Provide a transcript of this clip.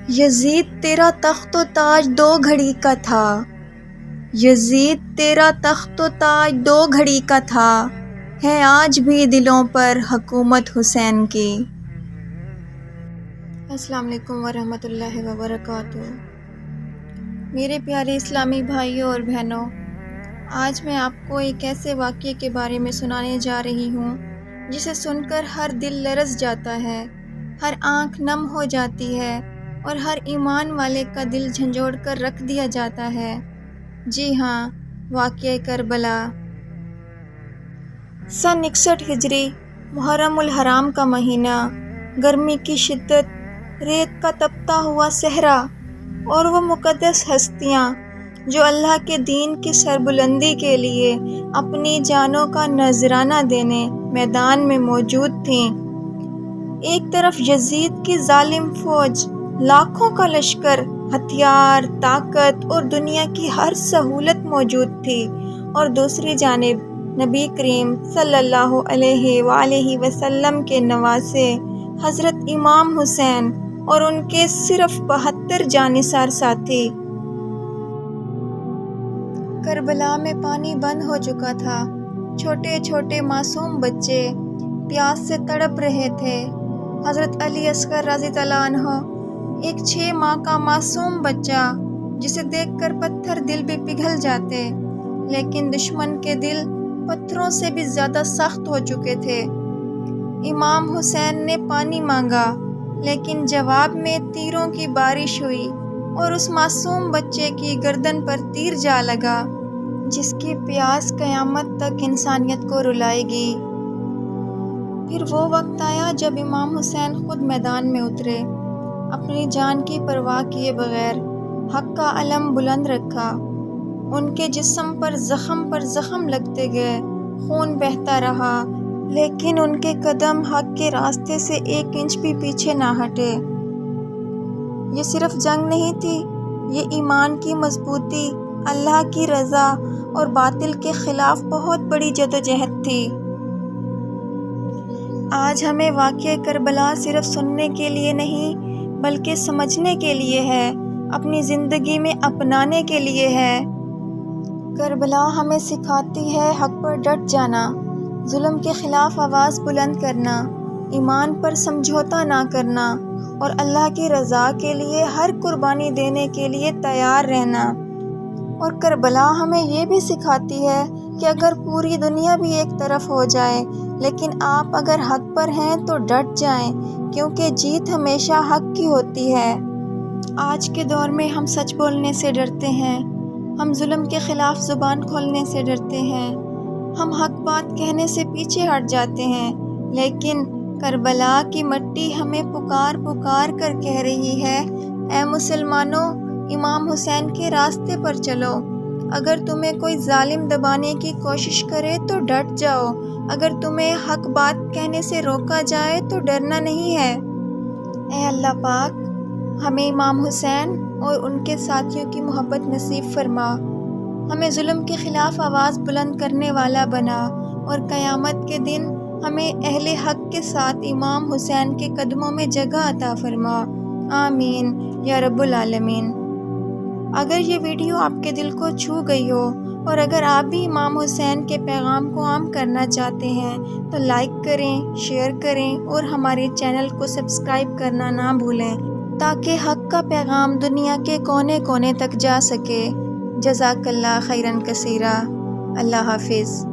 یزید تیرا تخت و تاج دو گھڑی کا تھا، یزید تیرا تخت و تاج دو گھڑی کا تھا، ہے آج بھی دلوں پر حکومت حسین کی۔ السلام علیکم ورحمۃ اللہ وبرکاتہ۔ میرے پیارے اسلامی بھائیوں اور بہنوں، آج میں آپ کو ایک ایسے واقعے کے بارے میں سنانے جا رہی ہوں جسے سن کر ہر دل لرز جاتا ہے، ہر آنکھ نم ہو جاتی ہے اور ہر ایمان والے کا دل جھنجھوڑ کر رکھ دیا جاتا ہے۔ جی ہاں، واقعہ کربلا۔ سن 61 ہجری، محرم الحرام کا مہینہ، گرمی کی شدت، ریت کا تپتا ہوا صحرا اور وہ مقدس ہستیاں جو اللہ کے دین کی سربلندی کے لیے اپنی جانوں کا نذرانہ دینے میدان میں موجود تھیں۔ ایک طرف یزید کی ظالم فوج، لاکھوں کا لشکر، ہتھیار، طاقت اور دنیا کی ہر سہولت موجود تھی، اور دوسری جانب نبی کریم صلی اللہ علیہ وآلہ وسلم کے نواسے حضرت امام حسین اور ان کے صرف 72 جانثار ساتھی۔ کربلا میں پانی بند ہو چکا تھا، چھوٹے چھوٹے معصوم بچے پیاس سے تڑپ رہے تھے۔ حضرت علی اصغر رضی اللہ عنہ، ایک 6 ماہ کا معصوم بچہ جسے دیکھ کر پتھر دل بھی پگھل جاتے، لیکن دشمن کے دل پتھروں سے بھی زیادہ سخت ہو چکے تھے۔ امام حسین نے پانی مانگا، لیکن جواب میں تیروں کی بارش ہوئی اور اس معصوم بچے کی گردن پر تیر جا لگا، جس کی پیاس قیامت تک انسانیت کو رلائے گی۔ پھر وہ وقت آیا جب امام حسین خود میدان میں اترے، اپنی جان کی پرواہ کیے بغیر حق کا علم بلند رکھا۔ ان کے جسم پر زخم لگتے گئے، خون بہتا رہا، لیکن ان کے قدم حق کے راستے سے 1 انچ بھی پیچھے نہ ہٹے۔ یہ صرف جنگ نہیں تھی، یہ ایمان کی مضبوطی، اللہ کی رضا اور باطل کے خلاف بہت بڑی جدوجہد تھی۔ آج ہمیں واقعہ کربلا صرف سننے کے لیے نہیں بلکہ سمجھنے کے لیے ہے، اپنی زندگی میں اپنانے کے لیے ہے۔ کربلا ہمیں سکھاتی ہے حق پر ڈٹ جانا، ظلم کے خلاف آواز بلند کرنا، ایمان پر سمجھوتا نہ کرنا اور اللہ کی رضا کے لیے ہر قربانی دینے کے لیے تیار رہنا۔ اور کربلا ہمیں یہ بھی سکھاتی ہے کہ اگر پوری دنیا بھی ایک طرف ہو جائے، لیکن آپ اگر حق پر ہیں تو ڈٹ جائیں، کیونکہ جیت ہمیشہ حق کی ہوتی ہے۔ آج کے دور میں ہم سچ بولنے سے ڈرتے ہیں، ہم ظلم کے خلاف زبان کھولنے سے ڈرتے ہیں، ہم حق بات کہنے سے پیچھے ہٹ جاتے ہیں، لیکن کربلا کی مٹی ہمیں پکار کر کہہ رہی ہے، اے مسلمانوں، امام حسین کے راستے پر چلو۔ اگر تمہیں کوئی ظالم دبانے کی کوشش کرے تو ڈٹ جاؤ، اگر تمہیں حق بات کہنے سے روکا جائے تو ڈرنا نہیں ہے۔ اے اللہ پاک، ہمیں امام حسین اور ان کے ساتھیوں کی محبت نصیب فرما، ہمیں ظلم کے خلاف آواز بلند کرنے والا بنا، اور قیامت کے دن ہمیں اہل حق کے ساتھ امام حسین کے قدموں میں جگہ عطا فرما، آمین یا رب العالمین۔ اگر یہ ویڈیو آپ کے دل کو چھو گئی ہو اور اگر آپ بھی امام حسین کے پیغام کو عام کرنا چاہتے ہیں تو لائک کریں، شیئر کریں اور ہمارے چینل کو سبسکرائب کرنا نہ بھولیں، تاکہ حق کا پیغام دنیا کے کونے کونے تک جا سکے۔ جزاک اللہ خیرا کثیرا۔ اللہ حافظ۔